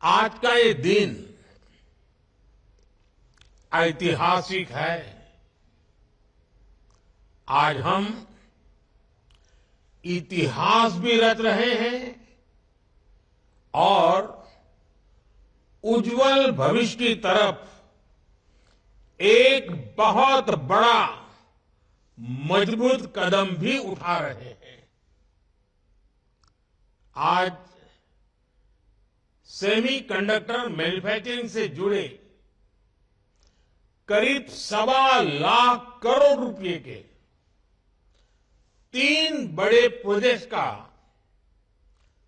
आज का ये दिन ऐतिहासिक है। आज हम इतिहास भी रच रहे हैं और उज्जवल भविष्य की तरफ एक बहुत बड़ा मजबूत कदम भी उठा रहे हैं। आज सेमीकंडक्टर मैन्युफैक्चरिंग से जुड़े करीब 1.25 करोड़ रुपए के 3 बड़े प्रोजेक्ट का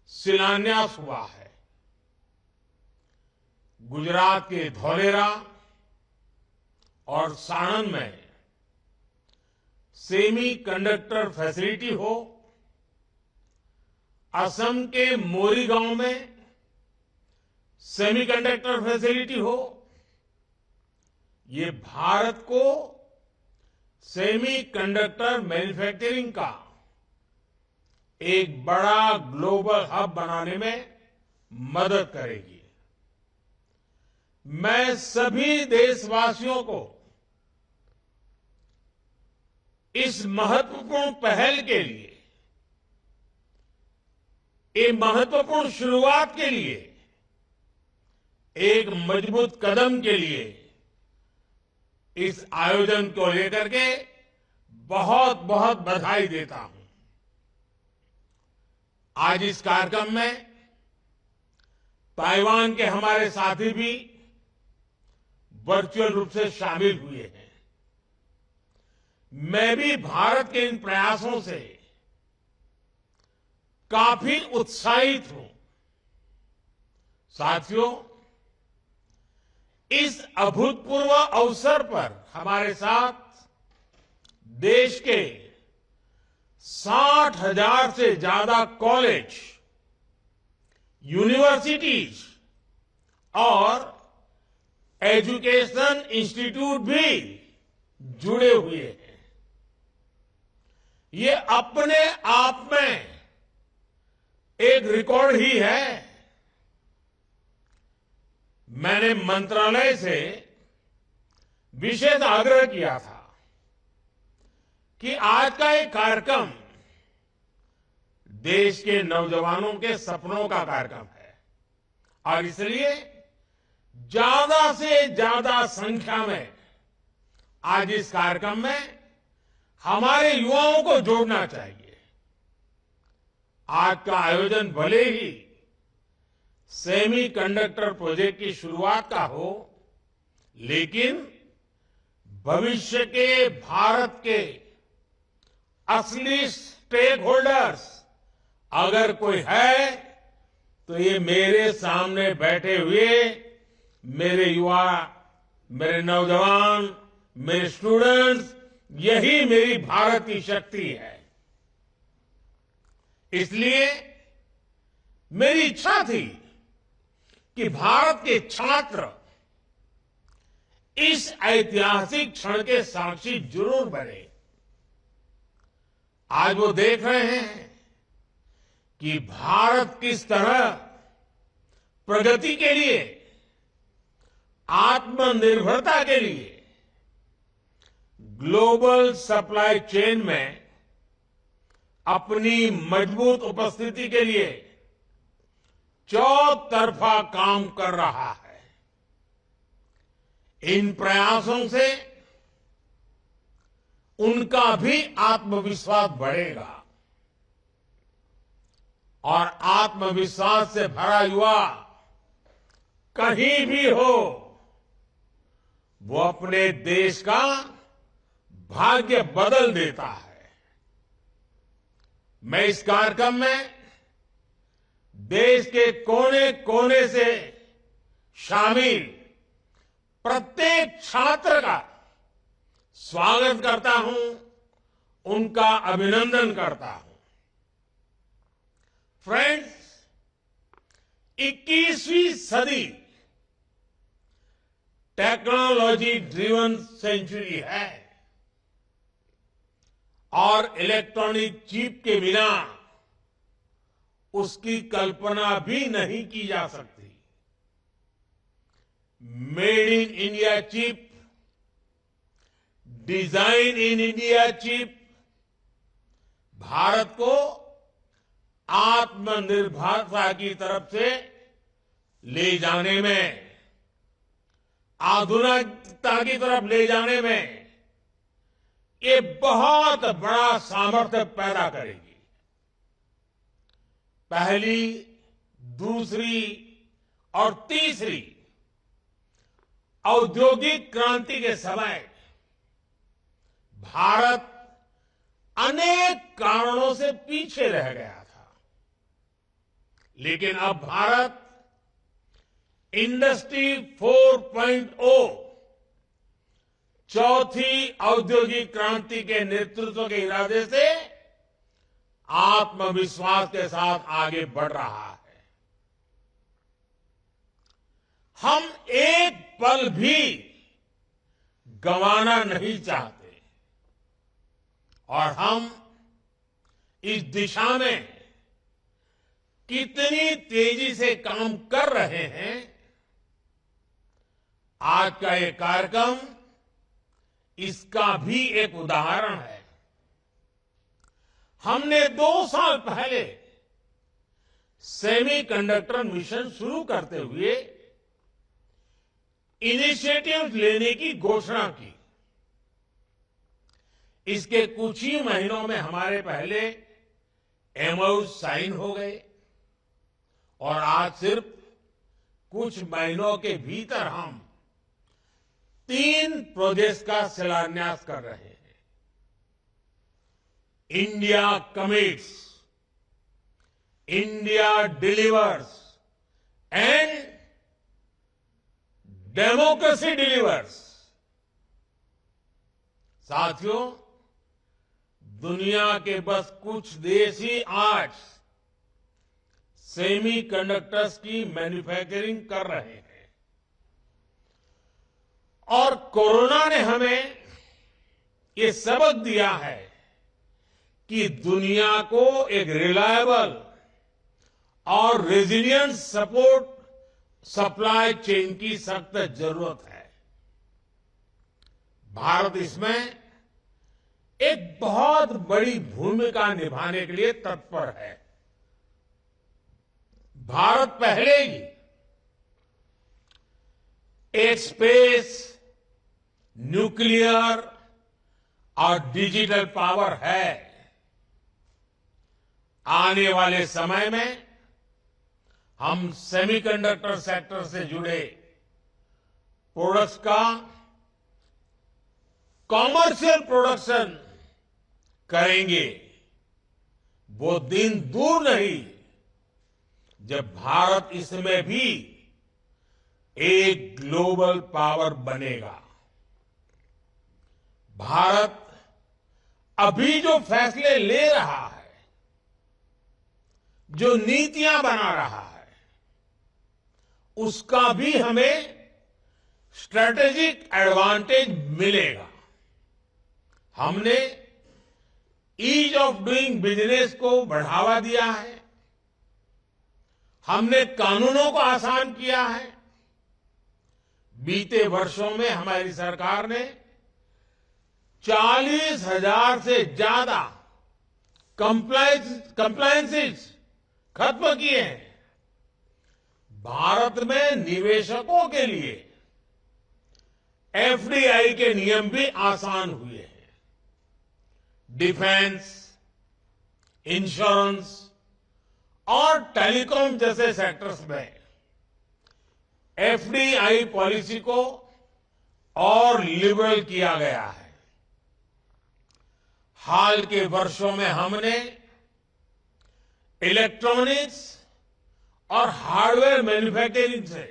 शिलान्यास हुआ है। गुजरात के धौलेरा और साणंद में सेमीकंडक्टर फैसिलिटी हो, असम के मोरीगांव में सेमीकंडक्टर फैसिलिटी हो, ये भारत को सेमीकंडक्टर मैन्युफैक्चरिंग का एक बड़ा ग्लोबल हब बनाने में मदद करेगी। मैं सभी देशवासियों को इस महत्वपूर्ण पहल के लिए, एक महत्वपूर्ण शुरुआत के लिए, एक मजबूत कदम के लिए इस आयोजन को लेकर के बहुत बहुत बधाई देता हूं। आज इस कार्यक्रम में ताइवान के हमारे साथी भी वर्चुअल रूप से शामिल हुए हैं। मैं भी भारत के इन प्रयासों से काफी उत्साहित हूं। साथियों, इस अभूतपूर्व अवसर पर हमारे साथ देश के 60,000 से ज्यादा कॉलेज, यूनिवर्सिटीज और एजुकेशन इंस्टीट्यूट भी जुड़े हुए हैं। ये अपने आप में एक रिकॉर्ड ही है। मैंने मंत्रालय से विशेष आग्रह किया था कि आज का एक कार्यक्रम देश के नौजवानों के सपनों का कार्यक्रम है और इसलिए ज्यादा से ज्यादा संख्या में आज इस कार्यक्रम में हमारे युवाओं को जोड़ना चाहिए। आज का आयोजन भले ही सेमीकंडक्टर प्रोजेक्ट की शुरुआत का हो, लेकिन भविष्य के भारत के असली स्टेक होल्डर्स अगर कोई है तो ये मेरे सामने बैठे हुए मेरे युवा, मेरे नौजवान, मेरे स्टूडेंट्स, यही मेरी भारत की शक्ति है। इसलिए मेरी इच्छा थी कि भारत के छात्र इस ऐतिहासिक क्षण के साक्षी जरूर बने। आज वो देख रहे हैं कि भारत किस तरह प्रगति के लिए, आत्मनिर्भरता के लिए ग्लोबल सप्लाई चेन में अपनी मजबूत उपस्थिति के लिए चौतरफा काम कर रहा है। इन प्रयासों से उनका भी आत्मविश्वास बढ़ेगा और आत्मविश्वास से भरा युवा कहीं भी हो, वो अपने देश का भाग्य बदल देता है। मैं इस कार्यक्रम में देश के कोने कोने से शामिल प्रत्येक छात्र का स्वागत करता हूं, उनका अभिनंदन करता हूं। फ्रेंड्स, 21वीं सदी टेक्नोलॉजी ड्रिवन सेंचुरी है और इलेक्ट्रॉनिक चिप के बिना उसकी कल्पना भी नहीं की जा सकती। Made in India chip, design in India chip Bharat को आत्मनिर्भरता की तरफ से ले जाने में, आधुनिकता की तरफ ले जाने में ये बहुत बड़ा सामर्थ्य पैदा करेगी। पहली, दूसरी और तीसरी औद्योगिक क्रांति के समय भारत अनेक कारणों से पीछे रह गया था, लेकिन अब भारत इंडस्ट्री 4.0 चौथी औद्योगिक क्रांति के नेतृत्व के इरादे से आत्मविश्वास के साथ आगे बढ़ रहा है। हम एक पल भी गंवाना नहीं चाहते और हम इस दिशा में कितनी तेजी से काम कर रहे हैं, आज का ये कार्यक्रम इसका भी एक उदाहरण है। हमने 2 साल पहले सेमीकंडक्टर मिशन शुरू करते हुए इनिशिएटिव लेने की घोषणा की। इसके कुछ ही महीनों में हमारे पहले एमओयू साइन हो गए और आज सिर्फ कुछ महीनों के भीतर हम 3 प्रोजेक्ट्स का शिलान्यास कर रहे हैं। India commits, India delivers and democracy delivers. साथियों, दुनिया के बस कुछ देश ही आज सेमीकंडक्टर्स की मैन्युफैक्चरिंग कर रहे हैं और कोरोना ने हमें ये सबक दिया है कि दुनिया को एक रिलायबल और रेजिलियंट सपोर्ट सप्लाई चेन की सख्त जरूरत है। भारत इसमें एक बहुत बड़ी भूमिका निभाने के लिए तत्पर है। भारत पहले ही एक स्पेस, न्यूक्लियर और डिजिटल पावर है। आने वाले समय में हम सेमीकंडक्टर सेक्टर से जुड़े प्रोडक्ट्स का कॉमर्शियल प्रोडक्शन करेंगे। वो दिन दूर नहीं जब भारत इसमें भी एक ग्लोबल पावर बनेगा। भारत अभी जो फैसले ले रहा है, जो नीतियां बना रहा है, उसका भी हमें स्ट्रेटेजिक एडवांटेज मिलेगा। हमने ईज ऑफ डूइंग बिजनेस को बढ़ावा दिया है, हमने कानूनों को आसान किया है। बीते वर्षों में हमारी सरकार ने 40,000 से ज्यादा कंप्लायंसेस खत्म किए हैं। भारत में निवेशकों के लिए एफडीआई के नियम भी आसान हुए हैं। डिफेंस, इंश्योरेंस और टेलीकॉम जैसे सेक्टर्स में एफडीआई पॉलिसी को और लिबरल किया गया है। हाल के वर्षों में हमने इलेक्ट्रॉनिक्स और हार्डवेयर मैन्युफैक्चरिंग से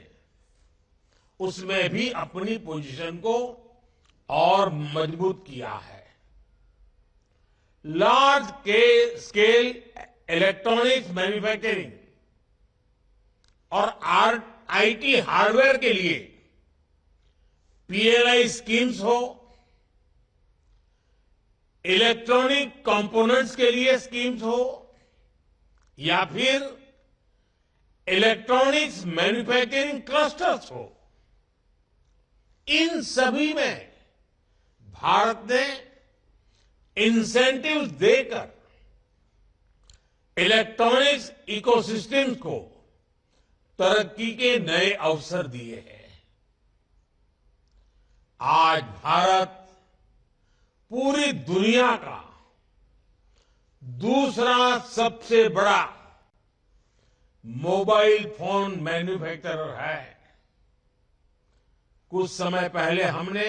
उसमें भी अपनी पोजीशन को और मजबूत किया है। लार्ज स्केल इलेक्ट्रॉनिक्स मैन्युफैक्चरिंग और आईटी हार्डवेयर के लिए पीएलआई स्कीम्स हो, इलेक्ट्रॉनिक कंपोनेंट्स के लिए स्कीम्स हो या फिर इलेक्ट्रॉनिक्स मैन्युफैक्चरिंग क्लस्टर्स हो, इन सभी में भारत ने इंसेंटिव देकर इलेक्ट्रॉनिक्स इकोसिस्टम को तरक्की के नए अवसर दिए हैं। आज भारत पूरी दुनिया का दूसरा सबसे बड़ा मोबाइल फोन मैन्युफैक्चरर है। कुछ समय पहले हमने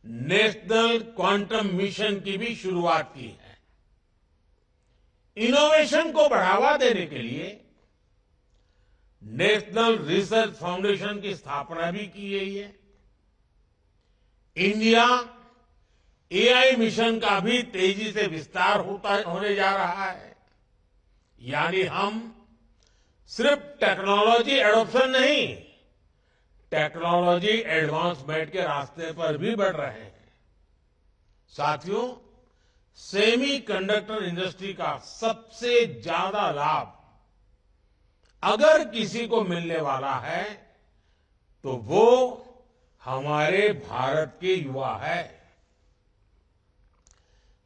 नेशनल क्वांटम मिशन की भी शुरुआत की है। इनोवेशन को बढ़ावा देने के लिए नेशनल रिसर्च फाउंडेशन की स्थापना भी की गई है। इंडिया एआई मिशन का भी तेजी से विस्तार होने जा रहा है। यानी हम सिर्फ टेक्नोलॉजी एडॉप्शन नहीं, टेक्नोलॉजी एडवांसमेंट के रास्ते पर भी बढ़ रहे हैं। साथियों, सेमीकंडक्टर इंडस्ट्री का सबसे ज्यादा लाभ अगर किसी को मिलने वाला है तो वो हमारे भारत के युवा है।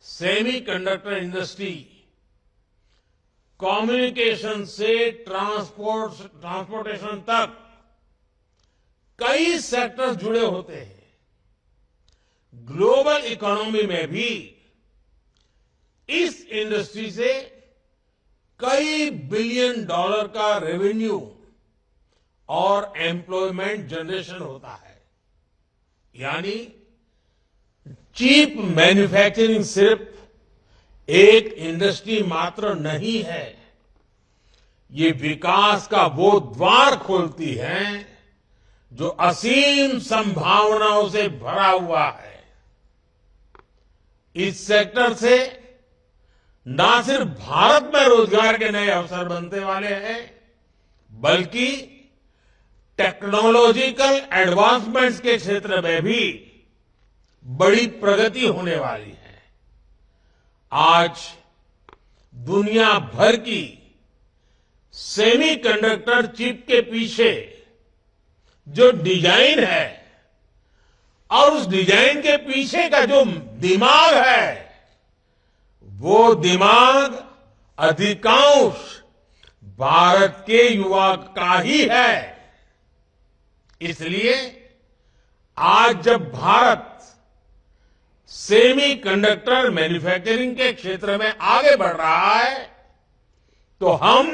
सेमीकंडक्टर इंडस्ट्री कम्युनिकेशन से ट्रांसपोर्टेशन तक कई सेक्टर्स जुड़े होते हैं। ग्लोबल इकोनॉमी में भी इस इंडस्ट्री से कई बिलियन डॉलर का रेवेन्यू और एम्प्लॉयमेंट जनरेशन होता है। यानी चीप मैन्युफैक्चरिंग सिर्फ एक इंडस्ट्री मात्र नहीं है, ये विकास का वो द्वार खोलती है जो असीम संभावनाओं से भरा हुआ है। इस सेक्टर से न सिर्फ भारत में रोजगार के नए अवसर बनने वाले हैं, बल्कि टेक्नोलॉजिकल एडवांसमेंट्स के क्षेत्र में भी बड़ी प्रगति होने वाली है। आज दुनिया भर की सेमीकंडक्टर चिप के पीछे जो डिजाइन है और उस डिजाइन के पीछे का जो दिमाग है, वो दिमाग अधिकांश भारत के युवा का ही है। इसलिए आज जब भारत सेमीकंडक्टर मैन्युफैक्चरिंग के क्षेत्र में आगे बढ़ रहा है तो हम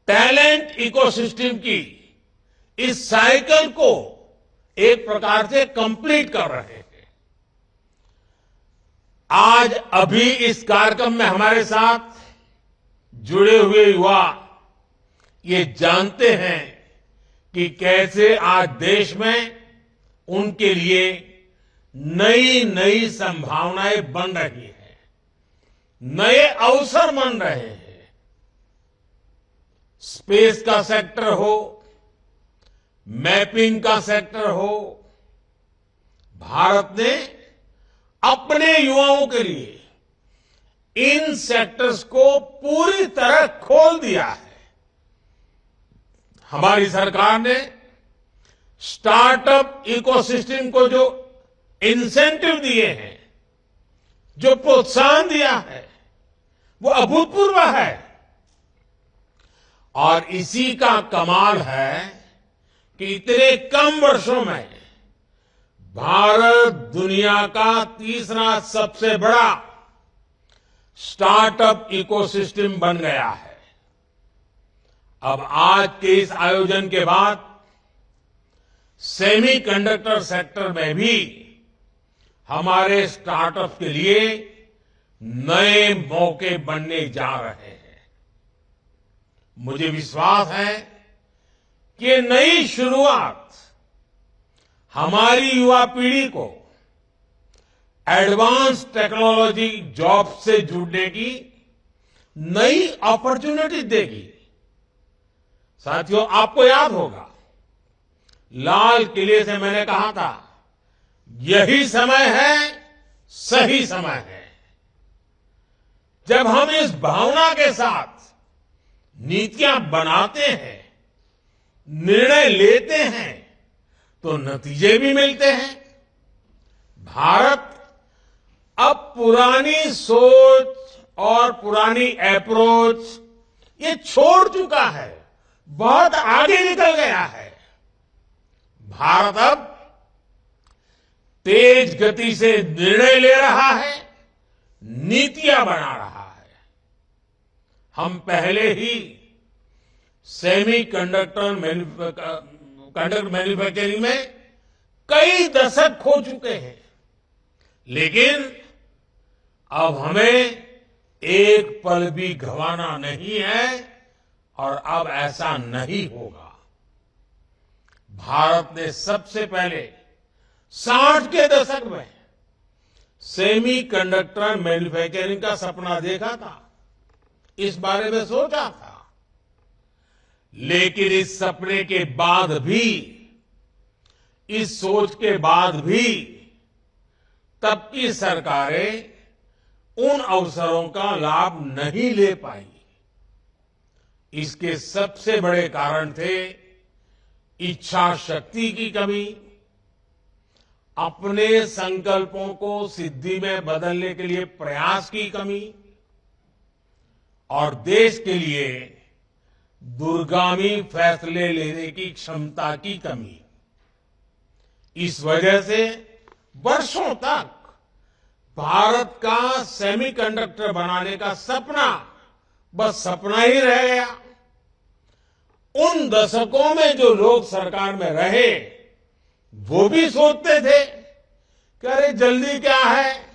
टैलेंट इकोसिस्टम की इस साइकिल को एक प्रकार से कंप्लीट कर रहे हैं। आज अभी इस कार्यक्रम में हमारे साथ जुड़े हुए युवा ये जानते हैं कि कैसे आज देश में उनके लिए नई नई संभावनाएं बन रही हैं, नए अवसर बन रहे हैं। स्पेस का सेक्टर हो, मैपिंग का सेक्टर हो, भारत ने अपने युवाओं के लिए इन सेक्टर्स को पूरी तरह खोल दिया है। हमारी सरकार ने स्टार्टअप इकोसिस्टम को जो इंसेंटिव दिए हैं, जो प्रोत्साहन दिया है, वो अभूतपूर्व है। और इसी का कमाल है कि इतने कम वर्षों में भारत दुनिया का तीसरा सबसे बड़ा स्टार्टअप इकोसिस्टम बन गया है। अब आज के इस आयोजन के बाद सेमीकंडक्टर सेक्टर में भी हमारे स्टार्टअप के लिए नए मौके बनने जा रहे हैं। मुझे विश्वास है कि ये नई शुरुआत हमारी युवा पीढ़ी को एडवांस टेक्नोलॉजी जॉब से जुड़ने की नई अपॉर्चुनिटी देगी। साथियों, आपको याद होगा लाल किले से मैंने कहा था, यही समय है, सही समय है। जब हम इस भावना के साथ नीतियां बनाते हैं, निर्णय लेते हैं, तो नतीजे भी मिलते हैं। भारत अब पुरानी सोच और पुरानी अप्रोच ये छोड़ चुका है, बहुत आगे निकल गया है। भारत अब तेज गति से निर्णय ले रहा है, नीतियां बना रहा है। हम पहले ही सेमी कंडक्टर मैन्युफैक्चरिंग में कई दशक खो चुके हैं, लेकिन अब हमें एक पल भी गंवाना नहीं है और अब ऐसा नहीं होगा। भारत ने सबसे पहले 60 के दशक में सेमी कंडक्टर मैन्युफैक्चरिंग का सपना देखा था, इस बारे में सोचा था, लेकिन इस सपने के बाद भी, इस सोच के बाद भी तब की सरकारें उन अवसरों का लाभ नहीं ले पाई। इसके सबसे बड़े कारण थे इच्छा शक्ति की कमी, अपने संकल्पों को सिद्धि में बदलने के लिए प्रयास की कमी और देश के लिए दूरगामी फैसले लेने की क्षमता की कमी। इस वजह से वर्षों तक भारत का सेमीकंडक्टर बनाने का सपना बस सपना ही रह गया। उन दशकों में जो लोग सरकार में रहे वो भी सोचते थे कि अरे जल्दी क्या है,